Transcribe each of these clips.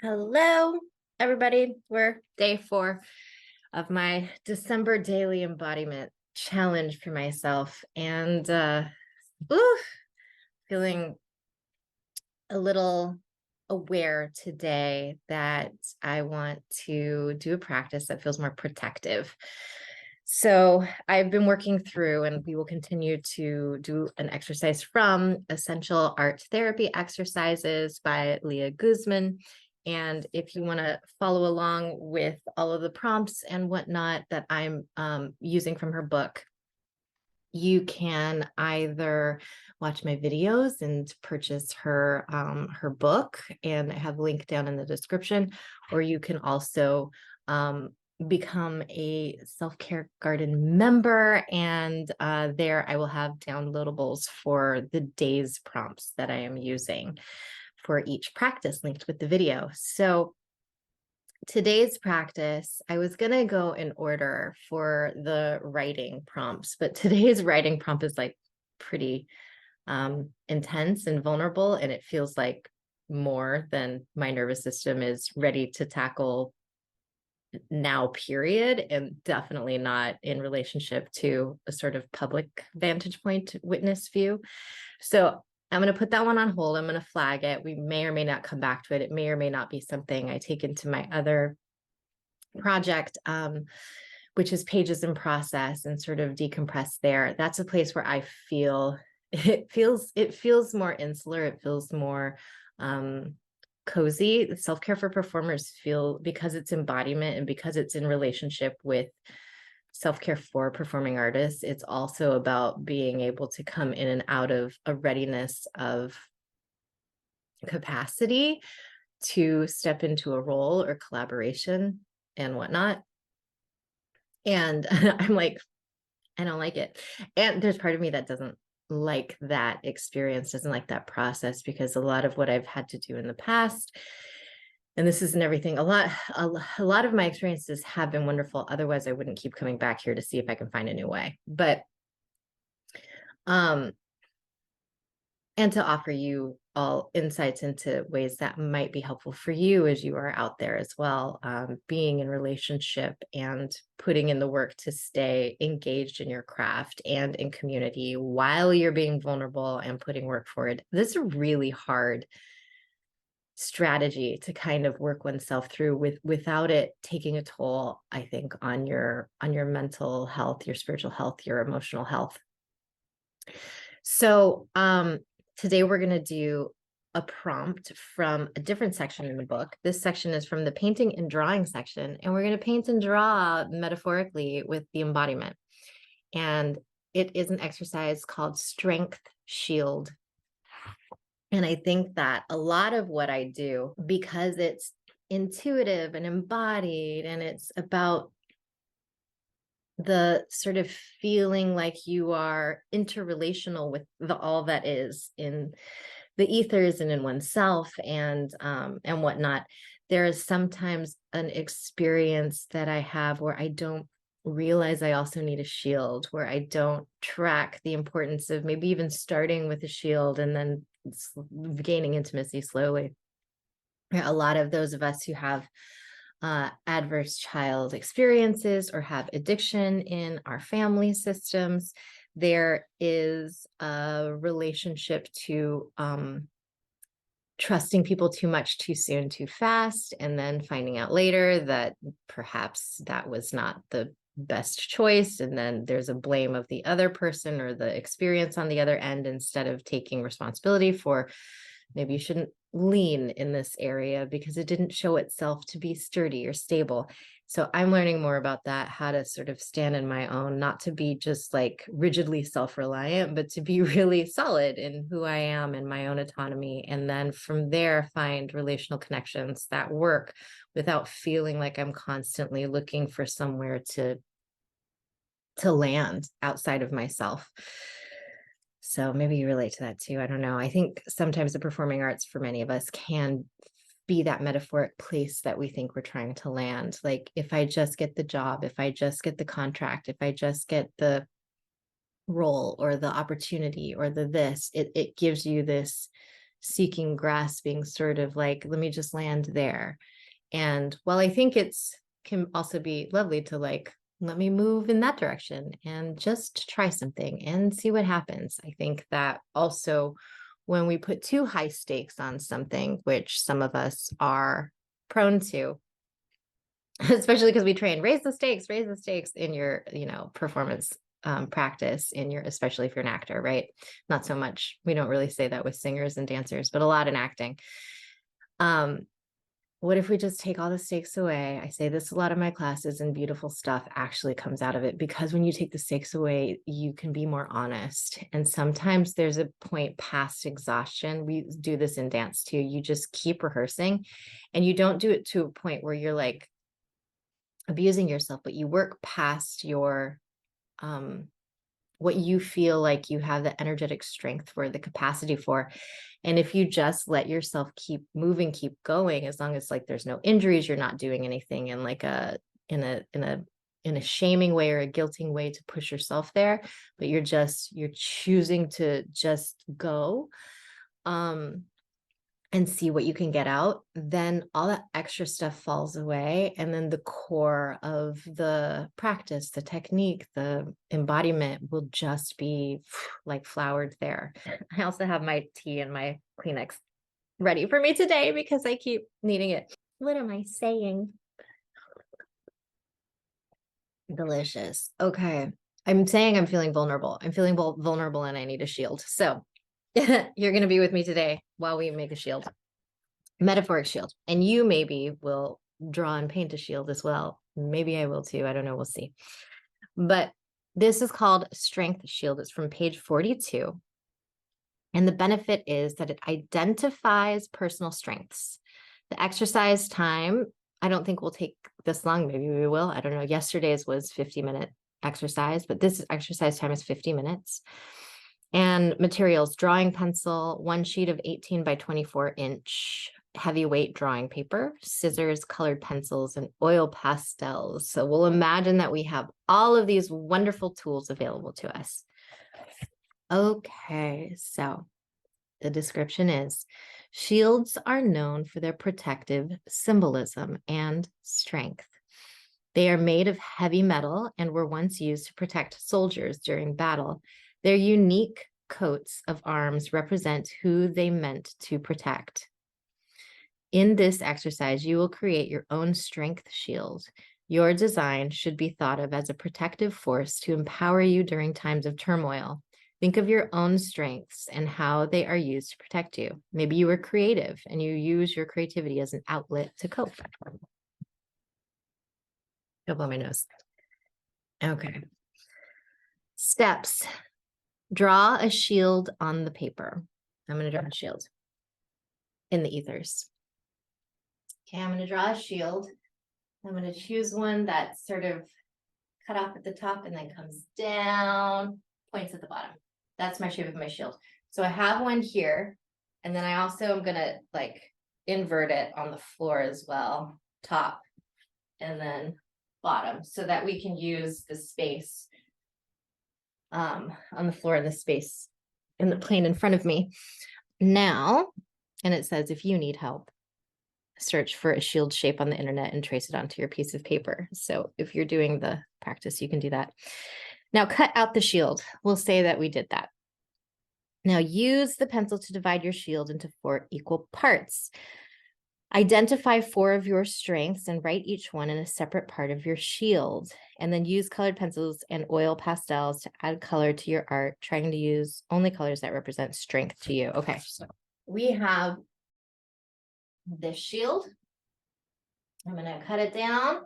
Hello, everybody. We're day 4 of my December daily embodiment challenge for myself. And ooh, feeling a little aware today that I want to do a practice that feels more protective. So I've been working through, and we will continue to do an exercise from Essential Art Therapy Exercises by Leah Guzman. And if you want to follow along with all of the prompts and whatnot that I'm using from her book, you can either watch my videos and purchase her book, and I have a link down in the description, or you can also become a self-care garden member, and there I will have downloadables for the day's prompts that I am using for each practice linked with the video. So today's practice, I was going to go in order for the writing prompts, but today's writing prompt is like pretty intense and vulnerable, and it feels like more than my nervous system is ready to tackle now, period, and definitely not in relationship to a sort of public vantage point witness view. So I'm going to put that one on hold. I'm going to flag it. We may or may not come back to it. It may or may not be something I take into my other project, which is Pages in Process, and sort of decompress there. That's a place where I feel it feels more insular. It feels more cozy. Self-care for performers feel, because it's embodiment and because it's in relationship with self-care for performing artists, it's also about being able to come in and out of a readiness of capacity to step into a role or collaboration and whatnot. And I'm like, I don't like it. And there's part of me that doesn't like that experience, doesn't like that process, because a lot of what I've had to do in the past, and this isn't everything, a lot of my experiences have been wonderful. Otherwise, I wouldn't keep coming back here to see if I can find a new way. But and to offer you all insights into ways that might be helpful for you as you are out there as well, being in relationship and putting in the work to stay engaged in your craft and in community while you're being vulnerable and putting work forward. This is a really hard strategy to kind of work oneself through without it taking a toll, I think, on your mental health, your spiritual health, your emotional health. So today we're going to do a prompt from a different section in the book. This section is from the painting and drawing section, and we're going to paint and draw metaphorically with the embodiment. And it is an exercise called Strength Shield. And I think that a lot of what I do, because it's intuitive and embodied, and it's about the sort of feeling like you are interrelational with all that is in the ethers and in oneself and whatnot. There is sometimes an experience that I have where I don't realize I also need a shield, where I don't track the importance of maybe even starting with a shield and then gaining intimacy slowly. A lot of those of us who have adverse child experiences or have addiction in our family systems, there is a relationship to trusting people too much, too soon, too fast, and then finding out later that perhaps that was not the best choice. And then there's a blame of the other person or the experience on the other end, instead of taking responsibility for, maybe you shouldn't lean in this area because it didn't show itself to be sturdy or stable. So I'm learning more about that, how to sort of stand in my own, not to be just like rigidly self-reliant, but to be really solid in who I am and my own autonomy. And then from there, find relational connections that work without feeling like I'm constantly looking for somewhere to land outside of myself. So maybe you relate to that too. I don't know. I think sometimes the performing arts for many of us can be that metaphoric place that we think we're trying to land. Like, if I just get the job, if I just get the contract, if I just get the role or the opportunity or the this, it gives you this seeking, grasping, sort of like, let me just land there. And while I think can also be lovely to like, let me move in that direction and just try something and see what happens. I think that also when we put too high stakes on something, which some of us are prone to, especially because we train raise the stakes in your, performance practice in your, especially if you're an actor, right? Not so much. We don't really say that with singers and dancers, but a lot in acting. What if we just take all the stakes away? I say this a lot in my classes, and beautiful stuff actually comes out of it, because when you take the stakes away, you can be more honest. And sometimes there's a point past exhaustion. We do this in dance too. You just keep rehearsing, and you don't do it to a point where you're like abusing yourself, but you work past your what you feel like you have the energetic strength for, the capacity for. And if you just let yourself keep moving, keep going, as long as like there's no injuries, you're not doing anything in like in a shaming way or a guilting way to push yourself there, but you're choosing to just go and see what you can get out, then all that extra stuff falls away. And then the core of the practice, the technique, the embodiment will just be like flowered there. I also have my tea and my Kleenex ready for me today because I keep needing it. What am I saying? Delicious. Okay. I'm saying I'm feeling vulnerable. I'm feeling vulnerable and I need a shield. So you're going to be with me today while we make a shield. Metaphoric shield. And you maybe will draw and paint a shield as well. Maybe I will too. I don't know. We'll see. But this is called Strength Shield. It's from page 42. And the benefit is that it identifies personal strengths. The exercise time, I don't think will take this long. Maybe we will. I don't know. Yesterday's was 50-minute exercise, but this exercise time is 50 minutes. And materials, drawing pencil, one sheet of 18 by 24 inch heavyweight drawing paper, scissors, colored pencils, and oil pastels. So we'll imagine that we have all of these wonderful tools available to us. Okay, so the description is, shields are known for their protective symbolism and strength. They are made of heavy metal and were once used to protect soldiers during battle. Their unique coats of arms represent who they meant to protect. In this exercise, you will create your own strength shield. Your design should be thought of as a protective force to empower you during times of turmoil. Think of your own strengths and how they are used to protect you. Maybe you are creative and you use your creativity as an outlet to cope. Go blow my nose. Okay. Steps. Draw a shield on the paper. I'm going to draw a shield in the ethers. Okay, I'm going to draw a shield. I'm going to choose one that's sort of cut off at the top and then comes down, points at the bottom. That's my shape of my shield. So I have one here, and then I also am going to like invert it on the floor as well, top and then bottom, so that we can use the space on the floor, the space in the plane in front of me. Now, and it says, if you need help, search for a shield shape on the internet and trace it onto your piece of paper. So if you're doing the practice, you can do that. Now cut out the shield. We'll say that we did that. Now use the pencil to divide your shield into 4 equal parts. Identify 4 of your strengths and write each one in a separate part of your shield. And then use colored pencils and oil pastels to add color to your art, trying to use only colors that represent strength to you. Okay, so we have this shield. I'm going to cut it down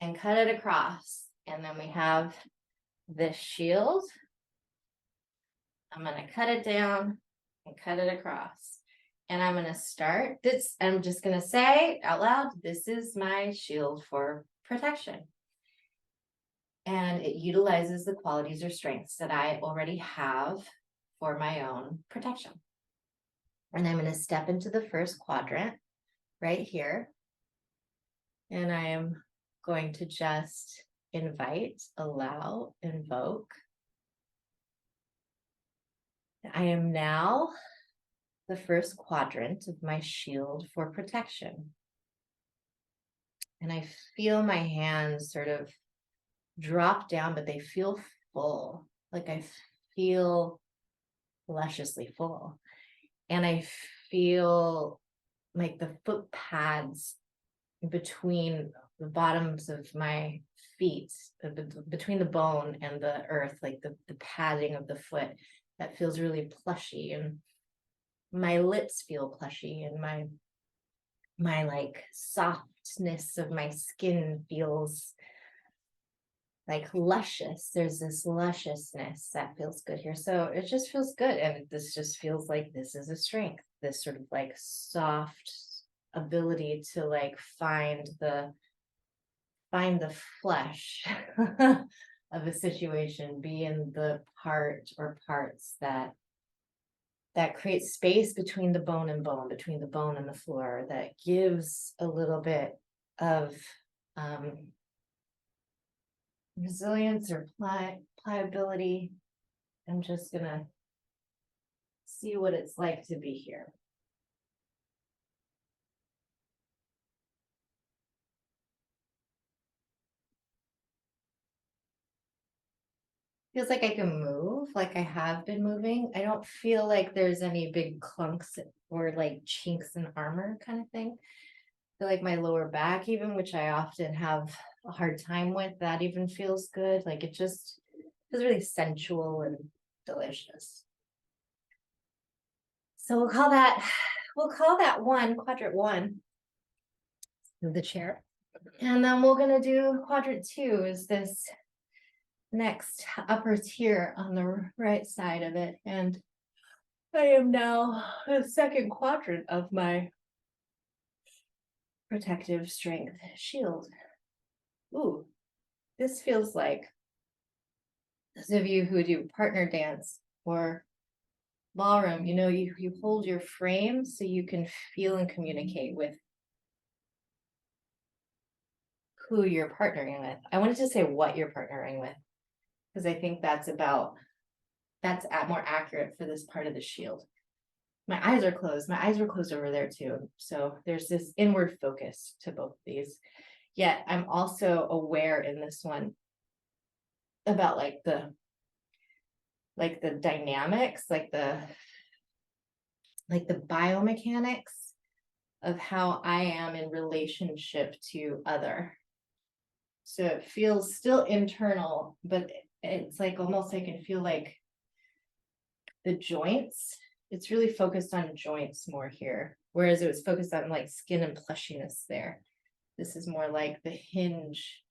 and cut it across. And then we have this shield. I'm going to cut it down and cut it across. And I'm going to start this. I'm just going to say out loud, this is my shield for protection. And it utilizes the qualities or strengths that I already have for my own protection. And I'm going to step into the first quadrant right here. And I am going to just invite, allow, invoke. I am now the first quadrant of my shield for protection. And I feel my hands sort of drop down, but they feel full. Like I feel lusciously full. And I feel like the foot pads between the bottoms of my feet, between the bone and the earth, like the padding of the foot, that feels really plushy. And my lips feel plushy, and my like softness of my skin feels like luscious. There's this lusciousness that feels good here. So it just feels good. And this just feels like this is a strength, this sort of like soft ability to like find the flesh of a situation, be in the part or parts that create space between the bone and bone, between the bone and the floor, that gives a little bit of resilience or pliability. I'm just gonna see what it's like to be here. Feels like I can move, like I have been moving. I don't feel like there's any big clunks or like chinks in armor kind of thing. I feel like my lower back, even, which I often have a hard time with, that even feels good. Like it just feels really sensual and delicious. So we'll call that quadrant one of the chair. And then we're gonna do quadrant two, is this next upper tier on the right side of it. And I am now the second quadrant of my protective strength shield. Ooh, this feels like those of you who do partner dance or ballroom, you know, you hold your frame so you can feel and communicate with who you're partnering with. I wanted to say what you're partnering with, because I think that's more accurate for this part of the shield. My eyes are closed. My eyes were closed over there too. So there's this inward focus to both of these. Yet I'm also aware in this one about like the dynamics, like the biomechanics of how I am in relationship to other. So it feels still internal, but it's like almost I can feel like the joints. It's really focused on joints more here, whereas it was focused on like skin and plushiness there. This is more like the hinge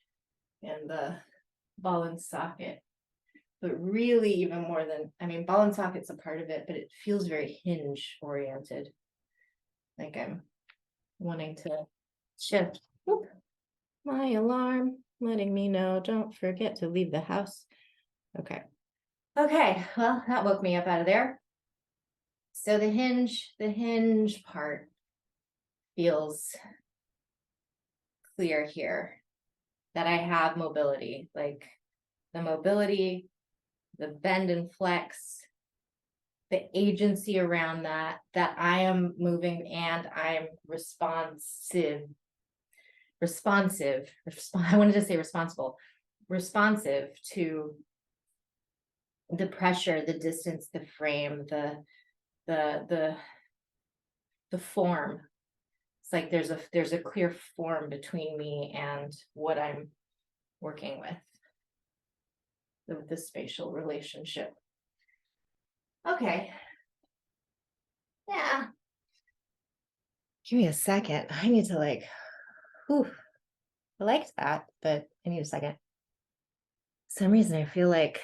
and the ball and socket, but really even more than, I mean, ball and socket's a part of it, but it feels very hinge oriented. Like I'm wanting to shift. Whoop. My alarm letting me know, don't forget to leave the house. Okay. Okay, well, that woke me up out of there. So the hinge part feels clear here, that I have mobility, like the mobility, the bend and flex, the agency around that I am moving and I'm responsive. I wanted to say responsible, responsive to the pressure, the distance, the frame, the form. It's like there's a clear form between me and what I'm working with the spatial relationship. Okay. Yeah. Give me a second. I need to like, whew, I liked that, but I need a second. For some reason I feel like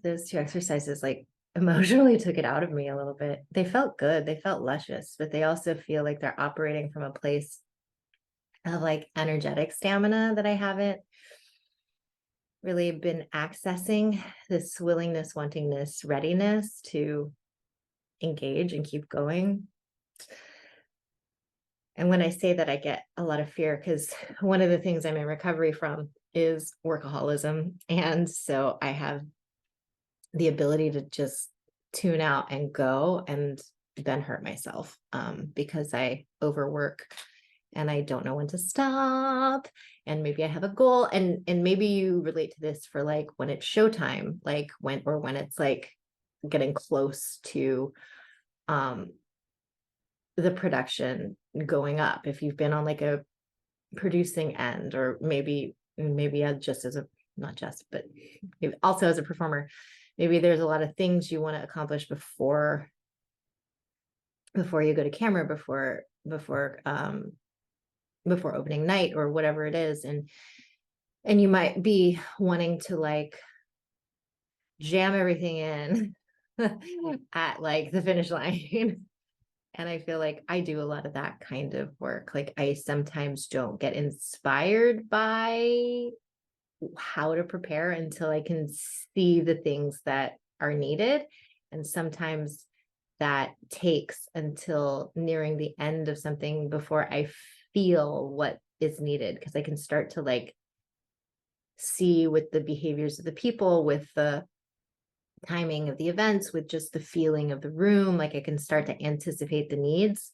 those two exercises like emotionally took it out of me a little bit. They felt good, they felt luscious, but they also feel like they're operating from a place of like energetic stamina that I haven't really been accessing, this willingness, wantingness, readiness to engage and keep going. And when I say that, I get a lot of fear because one of the things I'm in recovery from is workaholism. And so I have the ability to just tune out and go. And then hurt myself because I overwork and I don't know when to stop. And maybe I have a goal, and maybe you relate to this for like when it's showtime, like when it's like getting close to the production going up. If you've been on like a producing end, or maybe just as a, not just, but also as a performer, maybe there's a lot of things you want to accomplish before you go to camera, before opening night or whatever it is, and you might be wanting to like jam everything in at like the finish line. And I feel like I do a lot of that kind of work. Like I sometimes don't get inspired by how to prepare until I can see the things that are needed. And sometimes that takes until nearing the end of something before I feel what is needed, because I can start to like see with the behaviors of the people, with the timing of the events, with just the feeling of the room. Like I can start to anticipate the needs,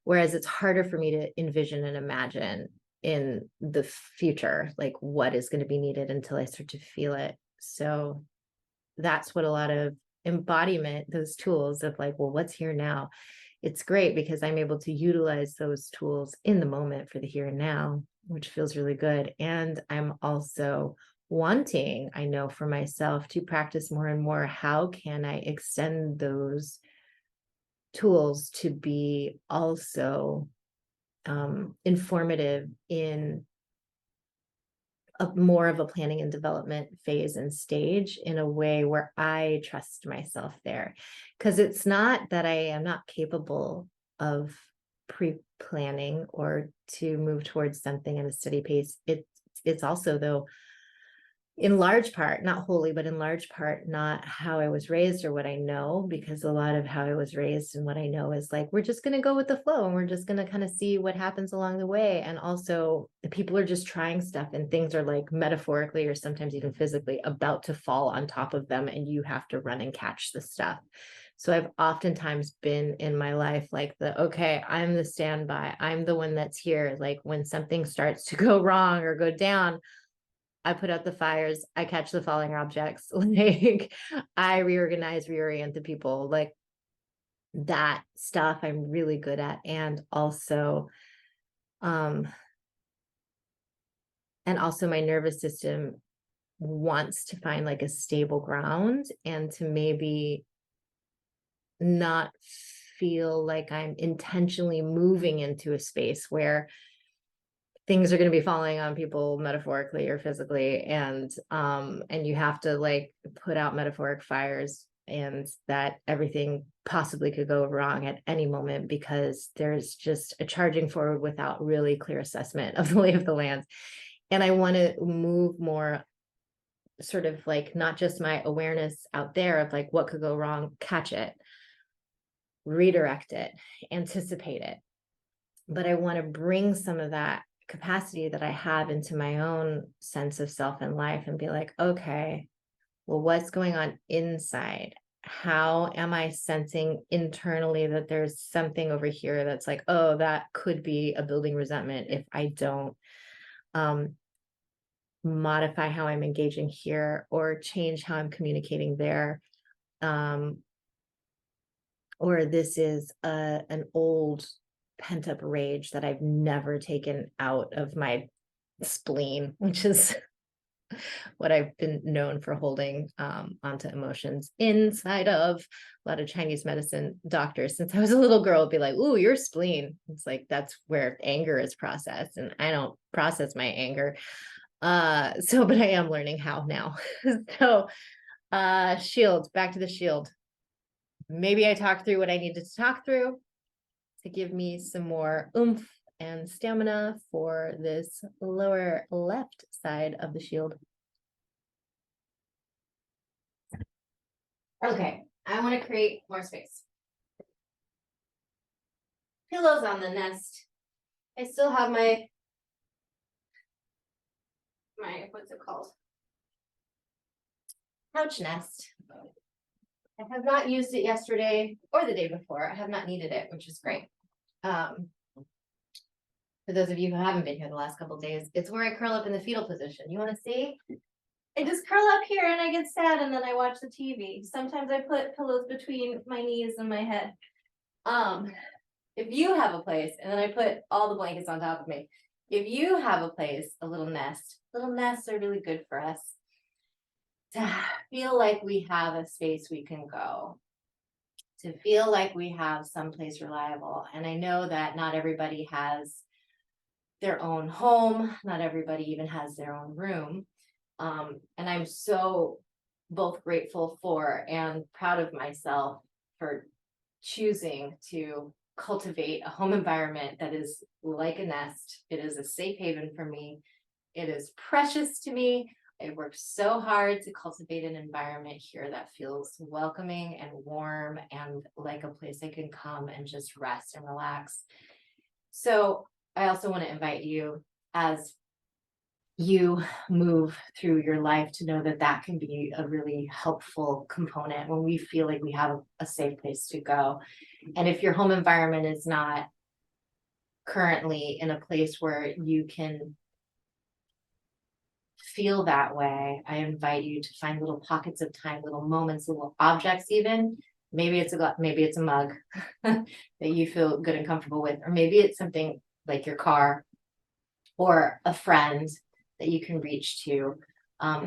whereas it's harder for me to envision and imagine in the future, like what is going to be needed until I start to feel it. So that's what a lot of embodiment, those tools of like, well, what's here now? It's great because I'm able to utilize those tools in the moment for the here and now, which feels really good. And I'm also wanting, I know for myself, to practice more and more. How can I extend those tools to be also informative in more of a planning and development phase and stage, in a way where I trust myself there? Because it's not that I am not capable of pre-planning or to move towards something at a steady pace. It's also, though, in large part, not wholly, but in large part, not how I was raised or what I know, because a lot of how I was raised and what I know is like, we're just going to go with the flow and we're just going to kind of see what happens along the way. And also, the people are just trying stuff, and things are like metaphorically or sometimes even physically about to fall on top of them, and you have to run and catch the stuff. So I've oftentimes been in my life like okay, I'm the standby. I'm the one that's here. Like when something starts to go wrong or go down, I put out the fires, I catch the falling objects, like I reorganize, reorient the people, like that stuff I'm really good at. And also my nervous system wants to find like a stable ground, and to maybe not feel like I'm intentionally moving into a space where things are going to be falling on people metaphorically or physically, and you have to like put out metaphoric fires, and that everything possibly could go wrong at any moment because there's just a charging forward without really clear assessment of the lay of the land. And I want to move more, sort of like not just my awareness out there of like what could go wrong, catch it, redirect it, anticipate it, but I want to bring some of that capacity that I have into my own sense of self and life, and be like, okay, well, what's going on inside? How am I sensing internally that there's something over here that's like, oh, that could be a building resentment if I don't modify how I'm engaging here, or change how I'm communicating there. Or this is an old pent up rage that I've never taken out of my spleen, which is what I've been known for holding onto emotions inside of. A lot of Chinese medicine doctors, since I was a little girl, would be like, ooh, your spleen. It's like, that's where anger is processed. And I don't process my anger. But I am learning how now. So shield, back to the shield. Maybe I talked through what I needed to talk through to give me some more oomph and stamina for this lower left side of the shield. Okay, I want to create more space. Pillows on the nest. I still have my what's it called? Couch nest. I have not used it yesterday or the day before. I have not needed it, which is great. For those of you who haven't been here the last couple of days, it's where I curl up in the fetal position. You want to see? I just curl up here and I get sad and then I watch the TV. Sometimes I put pillows between my knees and my head. If you have a place, and then I put all the blankets on top of me. If you have a place, a little nests are really good for us to feel like we have a space we can go, to feel like we have someplace reliable. And I know that not everybody has their own home, not everybody even has their own room. And I'm so both grateful for and proud of myself for choosing to cultivate a home environment that is like a nest. It is a safe haven for me. It is precious to me. I worked so hard to cultivate an environment here that feels welcoming and warm and like a place I can come and just rest and relax. So I also want to invite you, as you move through your life, to know that that can be a really helpful component when we feel like we have a safe place to go. And if your home environment is not currently in a place where you can feel that way, I invite you to find little pockets of time, little moments, little objects even. Maybe it's a mug that you feel good and comfortable with, or maybe it's something like your car or a friend that you can reach to,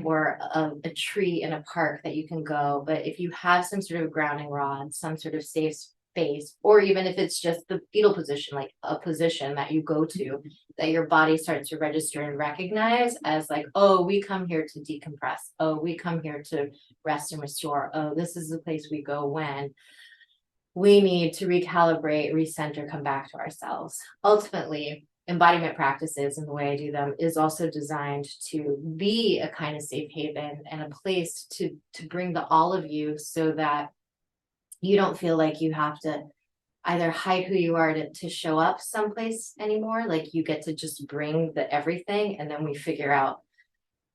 or a tree in a park that you can go. But if you have some sort of grounding rod, some sort of safe space, or even if it's just the fetal position, like a position that you go to, that your body starts to register and recognize as like, oh, we come here to decompress. Oh, we come here to rest and restore. Oh, this is the place we go when we need to recalibrate, recenter, come back to ourselves. Ultimately, embodiment practices and the way I do them is also designed to be a kind of safe haven and a place to bring the all of you, so that you don't feel like you have to either hide who you are to show up someplace anymore. Like you get to just bring the everything, and then we figure out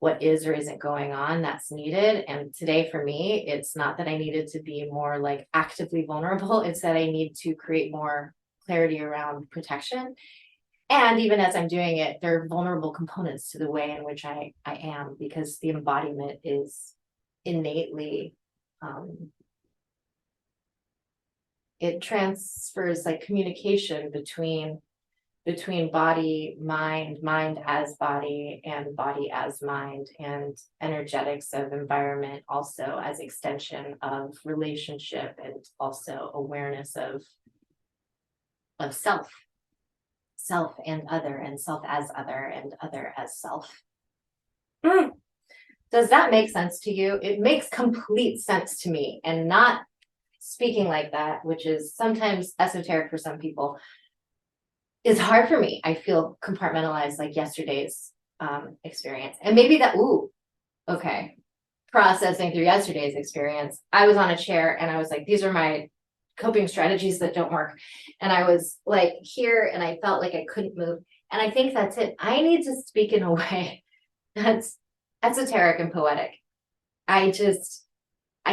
what is or isn't going on that's needed. And today for me, it's not that I needed to be more like actively vulnerable, it's that I need to create more clarity around protection. And even as I'm doing it, there are vulnerable components to the way in which I am, because the embodiment is innately, it transfers like communication between body, mind as body, and body as mind, and energetics of environment also as extension of relationship, and also awareness of self and other, and self as other, and other as self. Does that make sense to you? It makes complete sense to me, and not speaking like that, which is sometimes esoteric for some people, is hard for me. I feel compartmentalized, like yesterday's experience. And maybe that, okay, processing through yesterday's experience, I was on a chair and I was like, these are my coping strategies that don't work. And I was like here and I felt like I couldn't move. And I think that's it. I need to speak in a way that's esoteric and poetic. I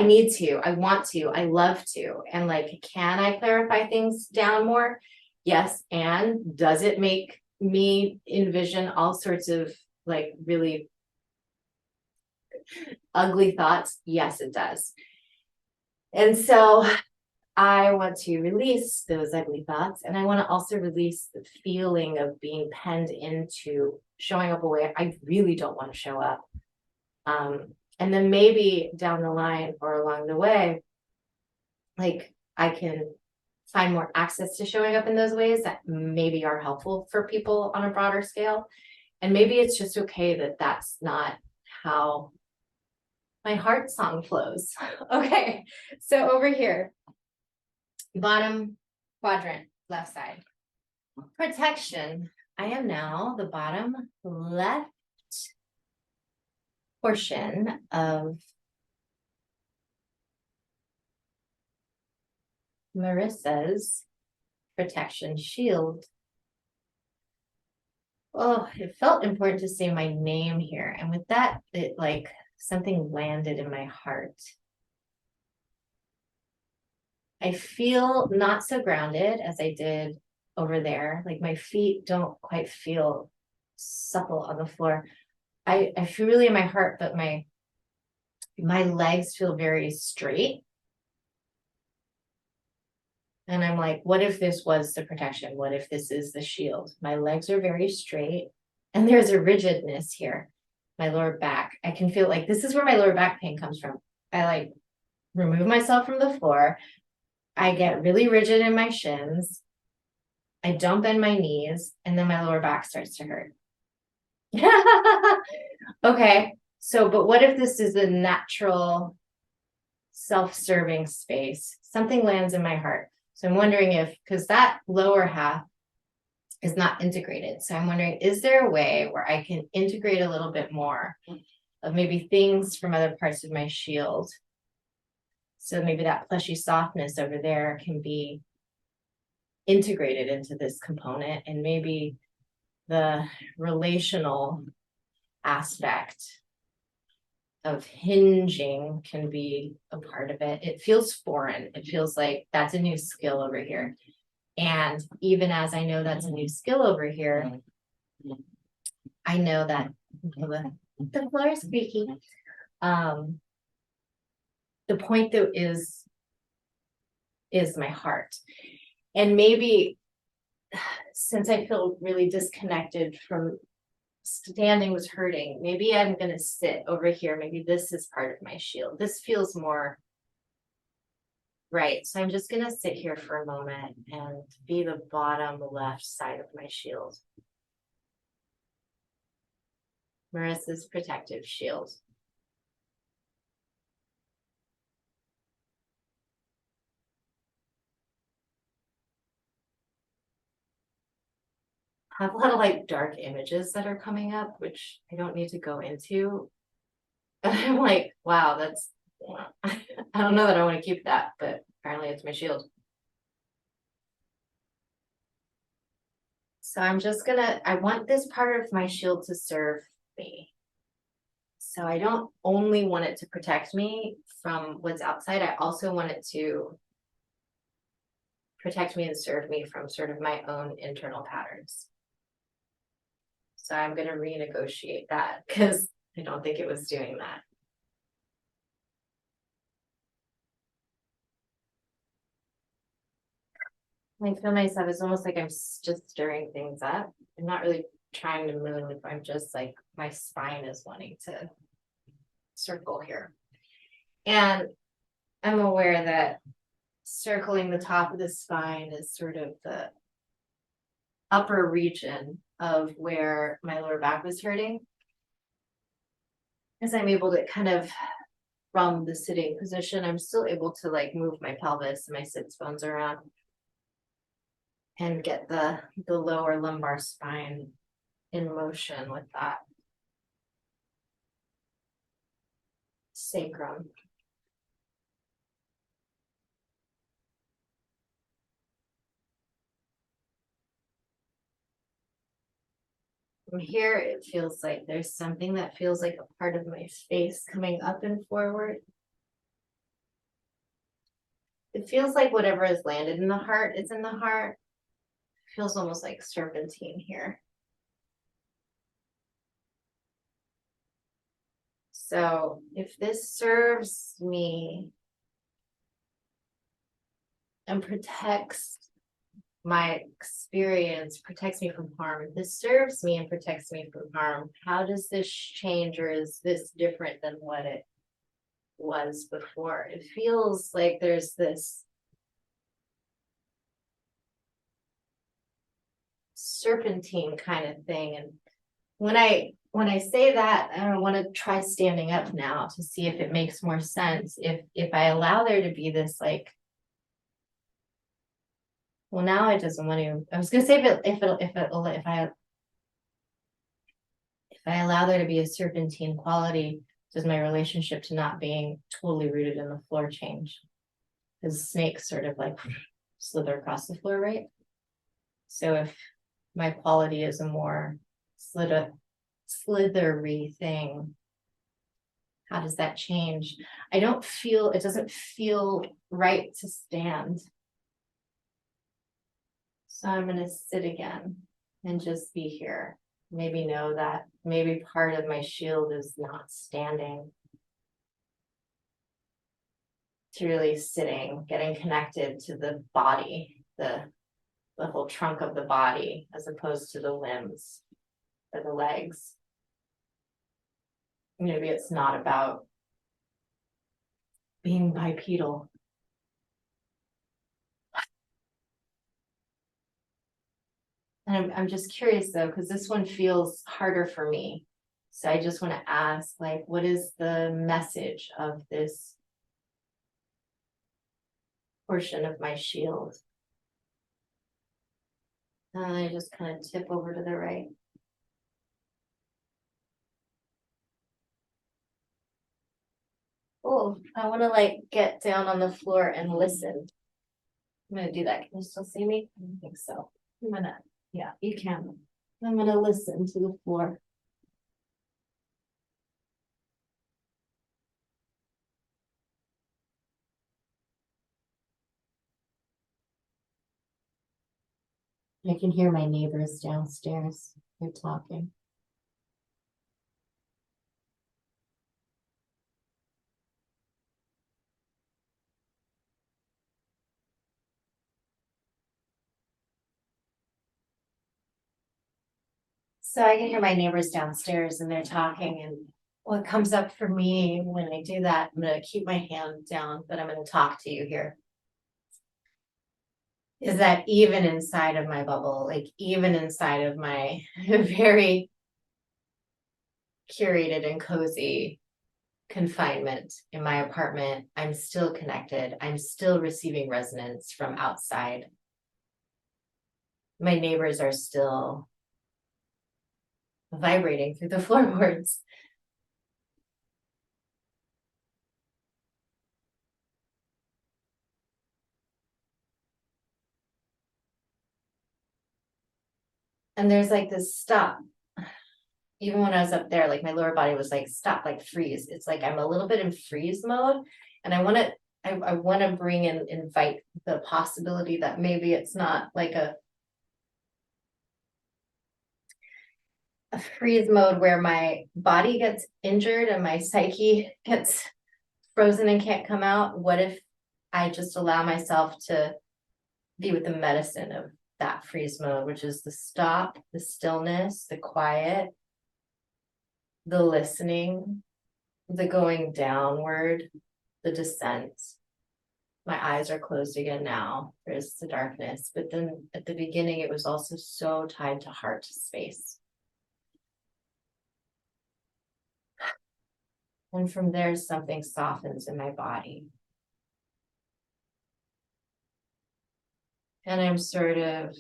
need to, I want to, I love to. And like, can I clarify things down more? Yes. And does it make me envision all sorts of like really ugly thoughts? Yes, it does. And so I want to release those ugly thoughts. And I want to also release the feeling of being penned into showing up a way I really don't want to show up. And then maybe down the line or along the way, like I can find more access to showing up in those ways that maybe are helpful for people on a broader scale. And maybe it's just okay that that's not how my heart song flows. Okay, so over here, bottom quadrant, left side. Protection. I am now the bottom left portion of Marissa's protection shield. Oh, it felt important to say my name here. And with that, it like something landed in my heart. I feel not so grounded as I did over there. Like my feet don't quite feel supple on the floor. I feel really in my heart, but my legs feel very straight. And I'm like, what if this was the protection? What if this is the shield? My legs are very straight and there's a rigidness here. My lower back, I can feel like this is where my lower back pain comes from. I like remove myself from the floor. I get really rigid in my shins. I don't bend my knees, and then my lower back starts to hurt. Okay, so, but what if this is a natural self-serving space? Something lands in my heart. So I'm wondering if, because that lower half is not integrated. So I'm wondering, is there a way where I can integrate a little bit more of maybe things from other parts of my shield? So maybe that plushy softness over there can be integrated into this component, and maybe the relational aspect of hinging can be a part of it. It feels foreign. It feels like that's a new skill over here. And even as I know that's a new skill over here, I know that the floor is squeaky. The point though is my heart. And maybe since I feel really disconnected from standing was hurting, maybe I'm going to sit over here. Maybe this is part of my shield. This feels more right. So I'm just going to sit here for a moment and be the bottom left side of my shield. Marissa's protective shield. I have a lot of like dark images that are coming up, which I don't need to go into. And I'm like, wow, that's, I don't know that I want to keep that, but apparently it's my shield. So I'm just gonna, I want this part of my shield to serve me. So I don't only want it to protect me from what's outside, I also want it to protect me and serve me from sort of my own internal patterns. So I'm going to renegotiate that because I don't think it was doing that. I feel myself, it's almost like I'm just stirring things up. I'm not really trying to move. I'm just like, my spine is wanting to circle here. And I'm aware that circling the top of the spine is sort of the upper region of where my lower back was hurting. As I'm able to kind of, from the sitting position, I'm still able to like move my pelvis and my sits bones around and get the lower lumbar spine in motion with that sacrum. From here, it feels like there's something that feels like a part of my face coming up and forward. It feels like whatever has landed in the heart is in the heart. It feels almost like serpentine here. So if this serves me and protects my experience, protects me from harm, if this serves me and protects me from harm, how does this change, or is this different than what it was before? It feels like there's this serpentine kind of thing. And when I say that, I want to try standing up now to see if it makes more sense. If I allow there to be this like, well, now it doesn't want to. I was gonna say if I allow there to be a serpentine quality, does my relationship to not being totally rooted in the floor change? Because snakes sort of like slither across the floor, right? So if my quality is a more slithery thing, How does that change? It doesn't feel right to stand. So I'm going to sit again and just be here. Maybe know that maybe part of my shield is not standing. To really sitting, getting connected to the body, the whole trunk of the body, as opposed to the limbs or the legs. Maybe it's not about being bipedal. And I'm just curious though, because this one feels harder for me. So I just want to ask, like, what is the message of this portion of my shield? And I just kind of tip over to the right. Oh, I want to like get down on the floor and listen. I'm gonna do that. Can you still see me? I don't think so. Yeah, you can. I'm gonna listen to the floor. I can hear my neighbors downstairs. They're talking. So I can hear my neighbors downstairs and they're talking, and what comes up for me when I do that, I'm gonna keep my hand down, but I'm gonna talk to you here. Is that even inside of my bubble, like even inside of my very curated and cozy confinement in my apartment, I'm still connected. I'm still receiving resonance from outside. My neighbors are still vibrating through the floorboards. And there's like this stop. Even when I was up there, like my lower body was like, stop, like freeze. It's like I'm a little bit in freeze mode. And I want to bring in, invite the possibility that maybe it's not like a freeze mode where my body gets injured and my psyche gets frozen and can't come out. What if I just allow myself to be with the medicine of that freeze mode, which is the stop, the stillness, the quiet, the listening, the going downward, the descent. My eyes are closed again now. There's the darkness. But then at the beginning, it was also so tied to heart space. And from there, something softens in my body. And I'm sort of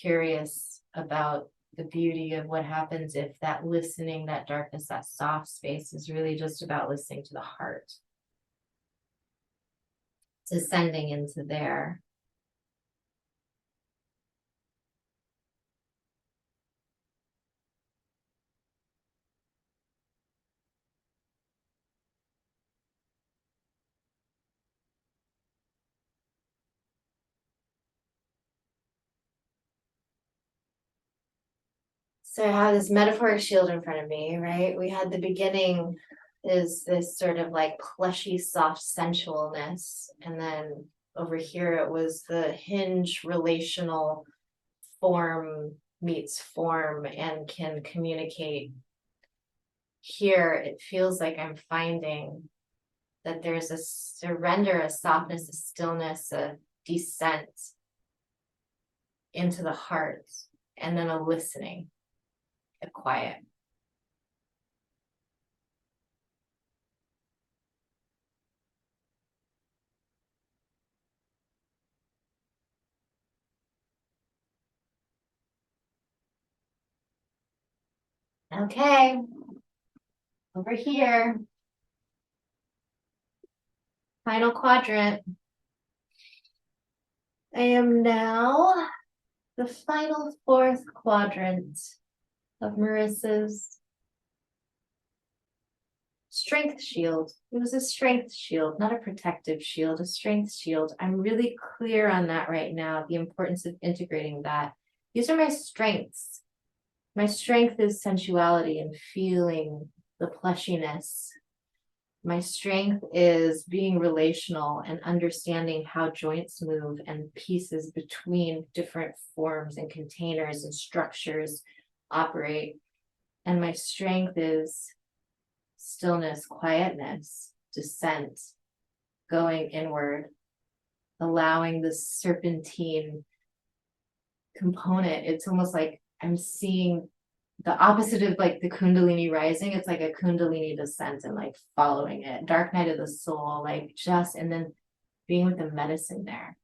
curious about the beauty of what happens if that listening, that darkness, that soft space is really just about listening to the heart, descending into there. So I have this metaphoric shield in front of me, right? We had the beginning is this sort of like plushy, soft sensualness. And then over here, it was the hinge relational form meets form and can communicate. Here, it feels like I'm finding that there's a surrender, a softness, a stillness, a descent into the heart, and then a listening, a quiet. Okay, over here, final quadrant. I am now the final fourth quadrant of Marissa's strength shield. It was a strength shield, not a protective shield, a strength shield. I'm really clear on that right now, the importance of integrating that. These are my strengths. My strength is sensuality and feeling the plushiness. My strength is being relational and understanding how joints move and pieces between different forms and containers and structures operate. And my strength is stillness, quietness, descent, going inward, allowing the serpentine component. It's almost like I'm seeing the opposite of like the Kundalini rising. It's like a Kundalini descent and like following it. Dark night of the soul, like just, and then being with the medicine there.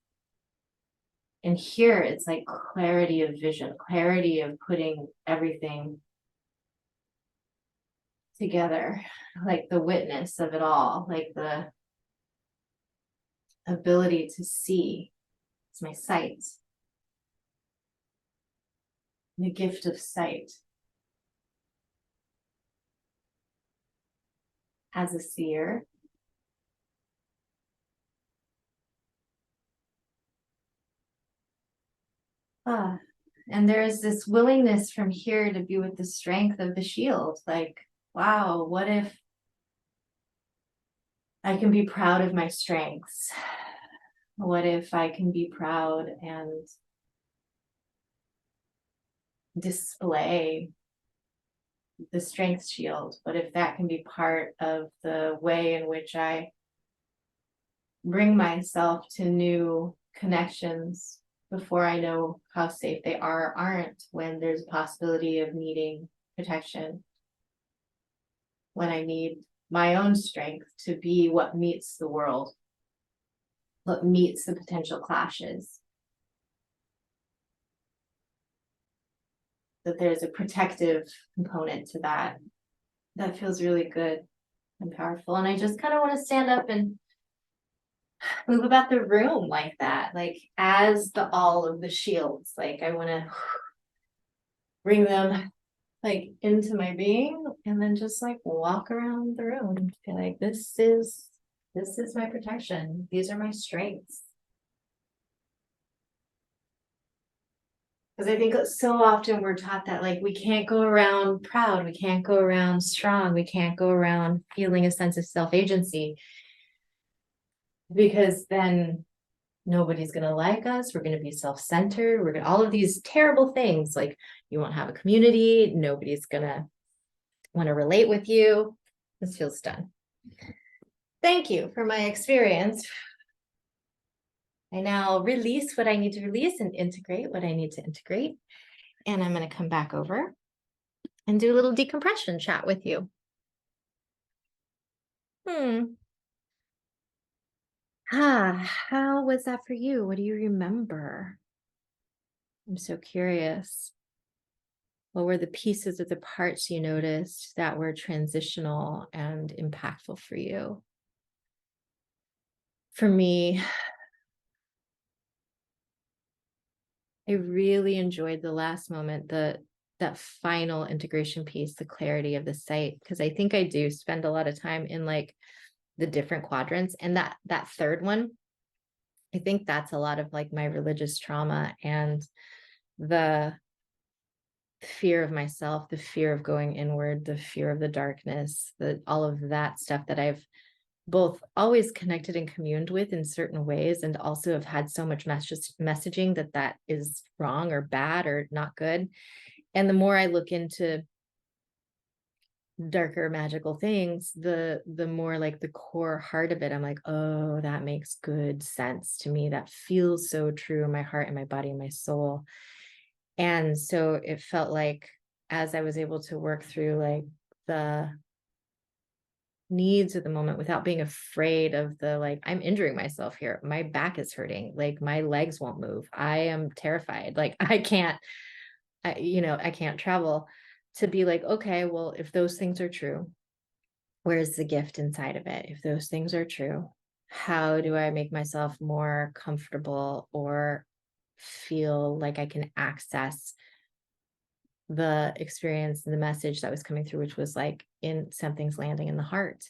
And here it's like clarity of vision, clarity of putting everything together, like the witness of it all, like the ability to see. It's my sight, the gift of sight. As a seer, and there is this willingness from here to be with the strength of the shield. Like, wow, what if I can be proud of my strengths? What if I can be proud and display the strength shield? What if that can be part of the way in which I bring myself to new connections before I know how safe they are or aren't, when there's a possibility of needing protection, when I need my own strength to be what meets the world, what meets the potential clashes. That there's a protective component to that. That feels really good and powerful. And I just kind of want to stand up and move about the room like that, like as the all of the shields. Like I want to bring them like into my being and then just like walk around the room and be like, this is my protection. These are my strengths. Because I think so often we're taught that like we can't go around proud, we can't go around strong, we can't go around feeling a sense of self-agency, because then nobody's going to like us, we're going to be self-centered, we're going to all of these terrible things. Like you won't have a community, nobody's going to want to relate with you. This feels done. Thank you for my experience. I now release what I need to release and integrate what I need to integrate. And I'm going to come back over and do a little decompression chat with you. How was that for you? What do you remember? I'm so curious. What were the pieces of the parts you noticed that were transitional and impactful for you? For me, I really enjoyed the last moment, that final integration piece, the clarity of the site, because I think I do spend a lot of time in like the different quadrants, and that third one, I think that's a lot of like my religious trauma and the fear of myself, the fear of going inward, the fear of the darkness, all of that stuff that I've both always connected and communed with in certain ways, and also have had so much messaging that is wrong or bad or not good. And the more I look into darker magical things, the more like the core heart of it, I'm like, oh, that makes good sense to me. That feels so true in my heart and my body and my soul. And so it felt like, as I was able to work through like the needs of the moment without being afraid of the like, I'm injuring myself here, my back is hurting, like my legs won't move, I am terrified, like I can't travel, to be like, okay, well, if those things are true, where's the gift inside of it? If those things are true, how do I make myself more comfortable or feel like I can access the experience, the message that was coming through, which was like in something's landing in the heart.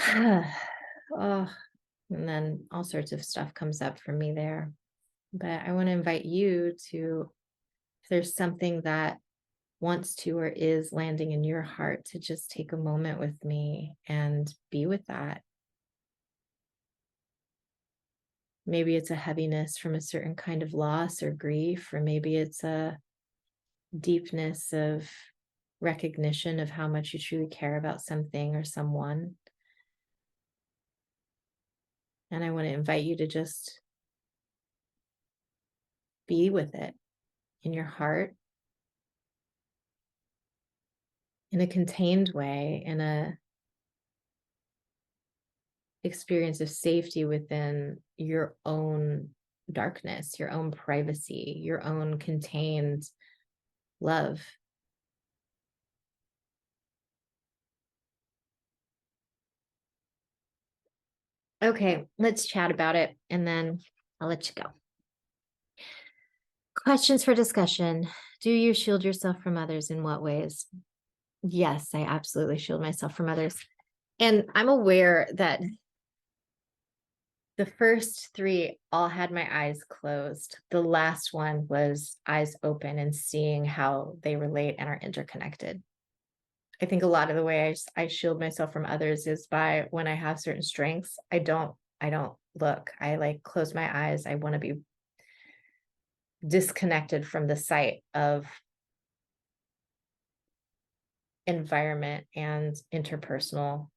Oh, and then all sorts of stuff comes up for me there. But I want to invite you to, if there's something that wants to or is landing in your heart, to just take a moment with me and be with that. Maybe it's a heaviness from a certain kind of loss or grief, or maybe it's a deepness of recognition of how much you truly care about something or someone. And I want to invite you to just be with it in your heart in a contained way, in a experience of safety within your own darkness, your own privacy, your own contained love. Okay, let's chat about it and then I'll let you go. Questions for discussion. Do you shield yourself from others? In what ways? Yes, I absolutely shield myself from others. And I'm aware that the first three all had my eyes closed. The last one was eyes open and seeing how they relate and are interconnected. I think a lot of the way I shield myself from others is by when I have certain strengths, I don't look. I like close my eyes. I want to be disconnected from the sight of environment and interpersonal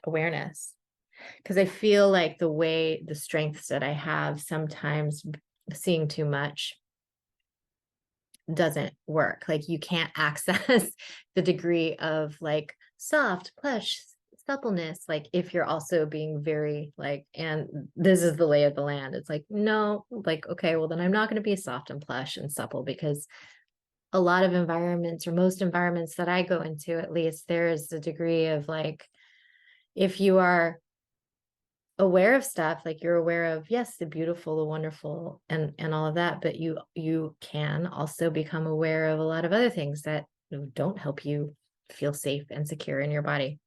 awareness. Because I feel like the strengths that I have, sometimes seeing too much doesn't work. Like you can't access the degree of like soft, plush, suppleness, like if you're also being very like, and this is the lay of the land. It's like, no, like, okay, well then I'm not going to be soft and plush and supple, because a lot of environments, or most environments that I go into, at least, there is a degree of like, if you are aware of stuff, like you're aware of, yes, the beautiful, the wonderful, and all of that, but you can also become aware of a lot of other things that don't help you feel safe and secure in your body.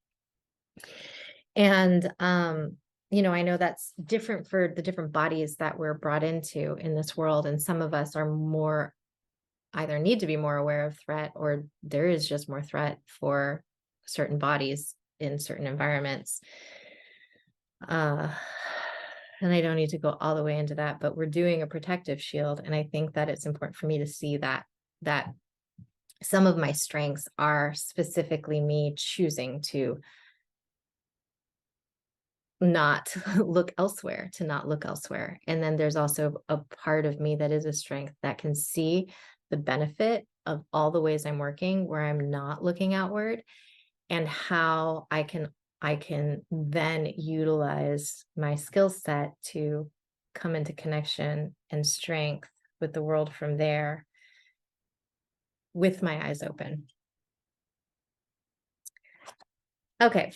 And I know that's different for the different bodies that we're brought into in this world, and some of us are more, either need to be more aware of threat, or there is just more threat for certain bodies in certain environments. And I don't need to go all the way into that, but we're doing a protective shield. And I think that it's important for me to see that some of my strengths are specifically me choosing to not look elsewhere, And then there's also a part of me that is a strength that can see the benefit of all the ways I'm working where I'm not looking outward, and how I can then utilize my skill set to come into connection and strength with the world from there, with my eyes open. Okay.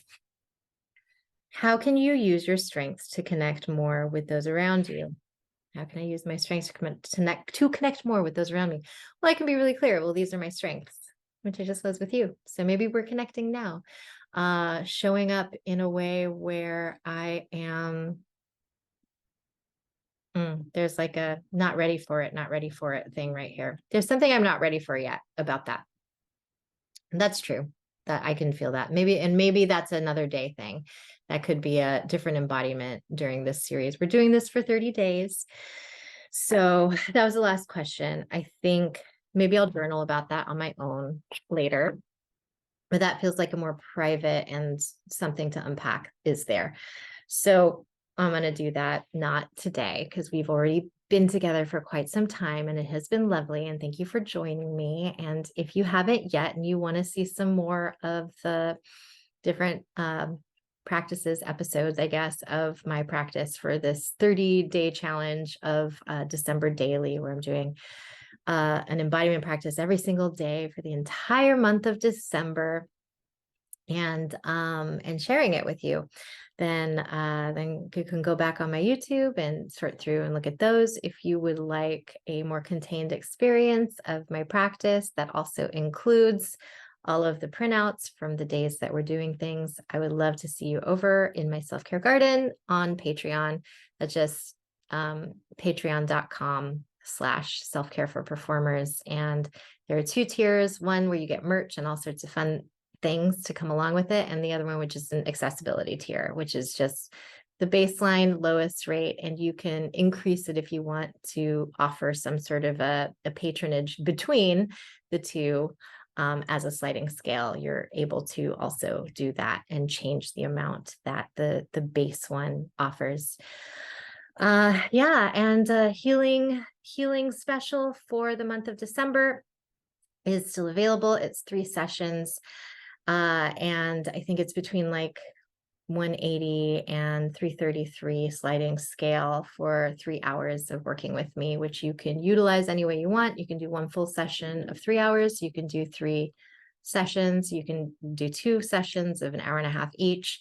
How can you use your strengths to connect more with those around you? How can I use my strengths to connect more with those around me? Well, I can be really clear. Well, these are my strengths, which I just was with you. So maybe we're connecting now. Showing up in a way where I am, there's like a not ready for it thing right here. There's something I'm not ready for yet about that. And that's true. That I can feel that. Maybe that's another day thing. That could be a different embodiment during this series. We're doing this for 30 days. So that was the last question. I think maybe I'll journal about that on my own later. But that feels like a more private and something to unpack is there. So I'm going to do that, not today, because we've already been together for quite some time and it has been lovely. And thank you for joining me. And if you haven't yet and you want to see some more of the different practices, episodes, I guess, of my practice for this 30-day challenge of December daily, where I'm doing an embodiment practice every single day for the entire month of December, and sharing it with you, then you can go back on my YouTube and sort through and look at those. If you would like a more contained experience of my practice that also includes all of the printouts from the days that we're doing things, I would love to see you over in my self-care garden on Patreon. That's just patreon.com/self-care for performers. And there are 2 tiers, one where you get merch and all sorts of fun things to come along with it, and the other one, which is an accessibility tier, which is just the baseline lowest rate, and you can increase it if you want to offer some sort of a patronage between the two. As a sliding scale, you're able to also do that and change the amount that the base one offers. Yeah, and healing special for the month of December is still available. It's 3 sessions. And I think it's between like 180 and 333 sliding scale for 3 hours of working with me, which you can utilize any way you want. You can do 1 full session of 3 hours. You can do 3 sessions. You can do 2 sessions of 1.5 hours each.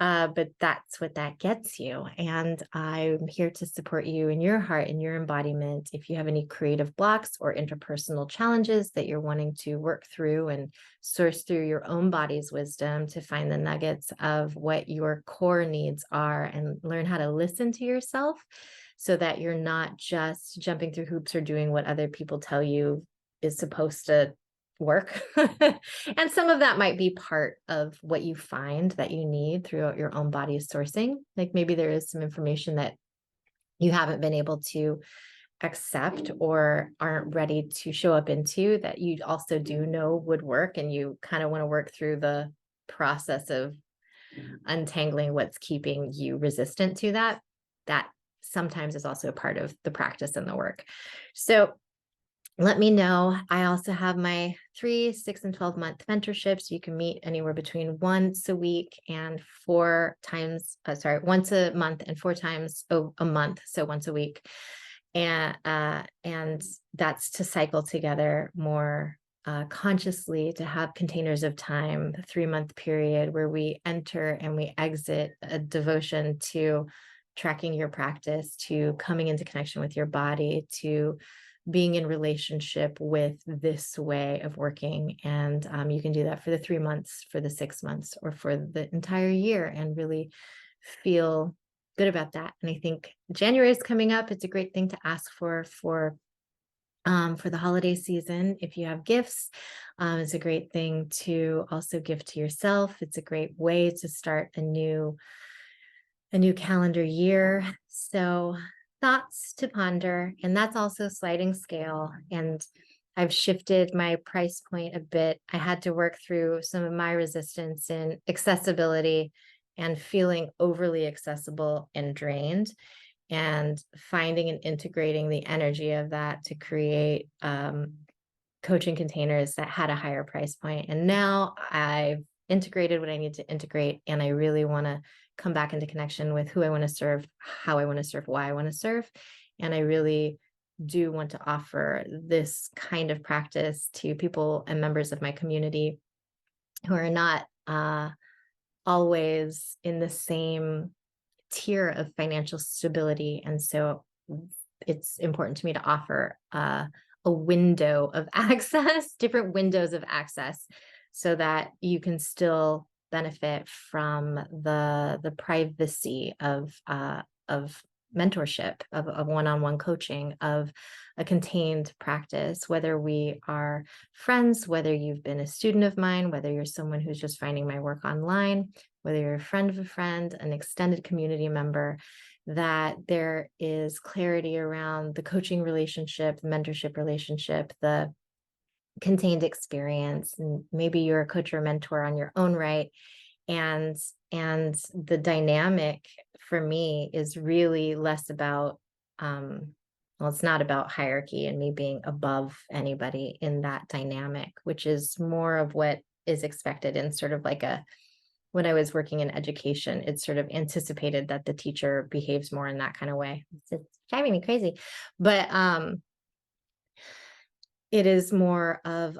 But that's what that gets you. And I'm here to support you in your heart and your embodiment. If you have any creative blocks or interpersonal challenges that you're wanting to work through and source through your own body's wisdom to find the nuggets of what your core needs are and learn how to listen to yourself so that you're not just jumping through hoops or doing what other people tell you is supposed to work. And some of that might be part of what you find that you need throughout your own body's sourcing. Like maybe there is some information that you haven't been able to accept or aren't ready to show up into that you also do know would work, and you kind of want to work through the process of untangling what's keeping you resistant to that. That sometimes is also a part of the practice and the work. So let me know. I also have my 3, 6, and 12-month mentorships. You can meet anywhere between once a week and 4 times, once a month and 4 times a month. So once a week. And that's to cycle together more consciously, to have containers of time, the 3-month period where we enter and we exit a devotion to tracking your practice, to coming into connection with your body, to being in relationship with this way of working. And you can do that for the 3 months, for the 6 months, or for the entire year, and really feel good about that. And I think January is coming up. It's a great thing to ask for the holiday season. If you have gifts, it's a great thing to also give to yourself. It's a great way to start a new calendar year. So thoughts to ponder, and that's also sliding scale. And I've shifted my price point a bit. I had to work through some of my resistance in accessibility and feeling overly accessible and drained, and finding and integrating the energy of that to create coaching containers that had a higher price point. And now I've integrated what I need to integrate, and I really want to come back into connection with who I want to serve, how I want to serve, why I want to serve. And I really do want to offer this kind of practice to people and members of my community who are not always in the same tier of financial stability. And so it's important to me to offer a window of access, different windows of access, so that you can still benefit from the privacy of mentorship, of one-on-one coaching, of a contained practice, whether we are friends, whether you've been a student of mine, whether you're someone who's just finding my work online, whether you're a friend of a friend, an extended community member, that there is clarity around the coaching relationship, the mentorship relationship, the contained experience. And maybe you're a coach or mentor on your own right. And the dynamic for me is really less about, it's not about hierarchy and me being above anybody in that dynamic, which is more of what is expected in sort of like when I was working in education, it's sort of anticipated that the teacher behaves more in that kind of way. It's driving me crazy. But it is more of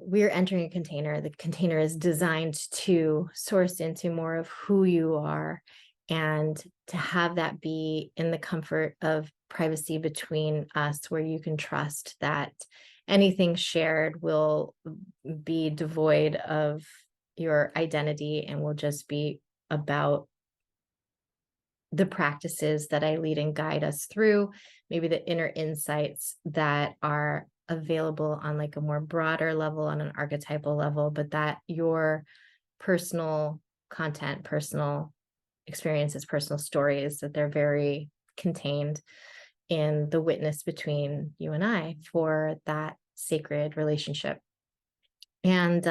we're entering a container. The container is designed to source into more of who you are and to have that be in the comfort of privacy between us, where you can trust that anything shared will be devoid of your identity and will just be about the practices that I lead and guide us through, maybe the inner insights that are available on like a more broader level, on an archetypal level, but that your personal content, personal experiences, personal stories, that they're very contained in the witness between you and I for that sacred relationship. And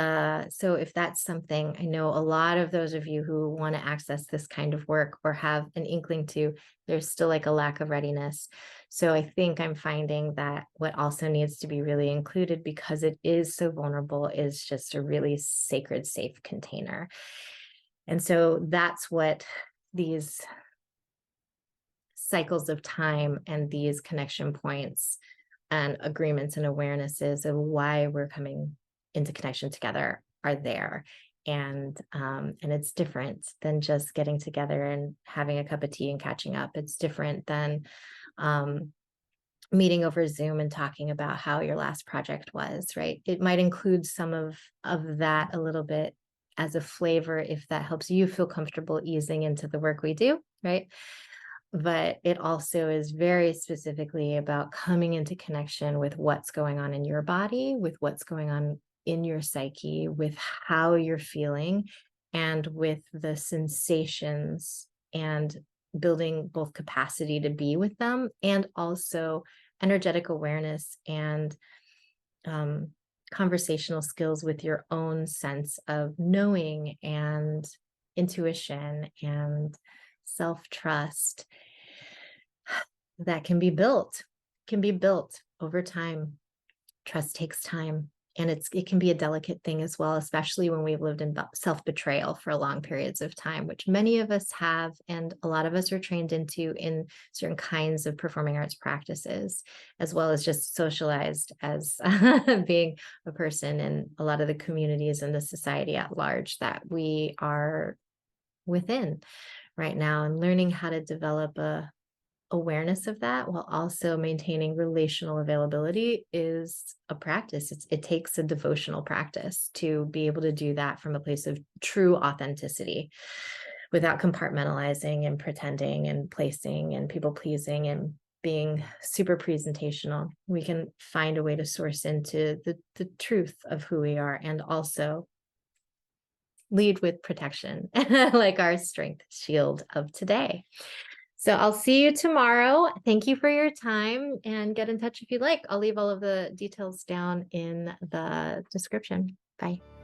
so if that's something, I know a lot of those of you who want to access this kind of work or have an inkling to, there's still like a lack of readiness. So I think I'm finding that what also needs to be really included, because it is so vulnerable, is just a really sacred, safe container. And so that's what these cycles of time and these connection points and agreements and awarenesses of why we're coming into connection together are there. And it's different than just getting together and having a cup of tea and catching up. It's different than meeting over Zoom and talking about how your last project was, right? It might include some of that a little bit as a flavor, if that helps you feel comfortable easing into the work we do, right? But it also is very specifically about coming into connection with what's going on in your body, with what's going on in your psyche, with how you're feeling, and with the sensations, and building both capacity to be with them and also energetic awareness and conversational skills with your own sense of knowing and intuition and self-trust that can be built over time. Trust takes time, and it can be a delicate thing as well, especially when we've lived in self-betrayal for long periods of time, which many of us have, and a lot of us are trained into in certain kinds of performing arts practices, as well as just socialized as being a person in a lot of the communities and the society at large that we are within right now. And learning how to develop a awareness of that while also maintaining relational availability is a practice. It takes a devotional practice to be able to do that from a place of true authenticity, without compartmentalizing and pretending and placing and people pleasing and being super presentational. We can find a way to source into the truth of who we are, and also lead with protection, like our strength shield of today. So I'll see you tomorrow. Thank you for your time, and get in touch if you'd like. I'll leave all of the details down in the description. Bye.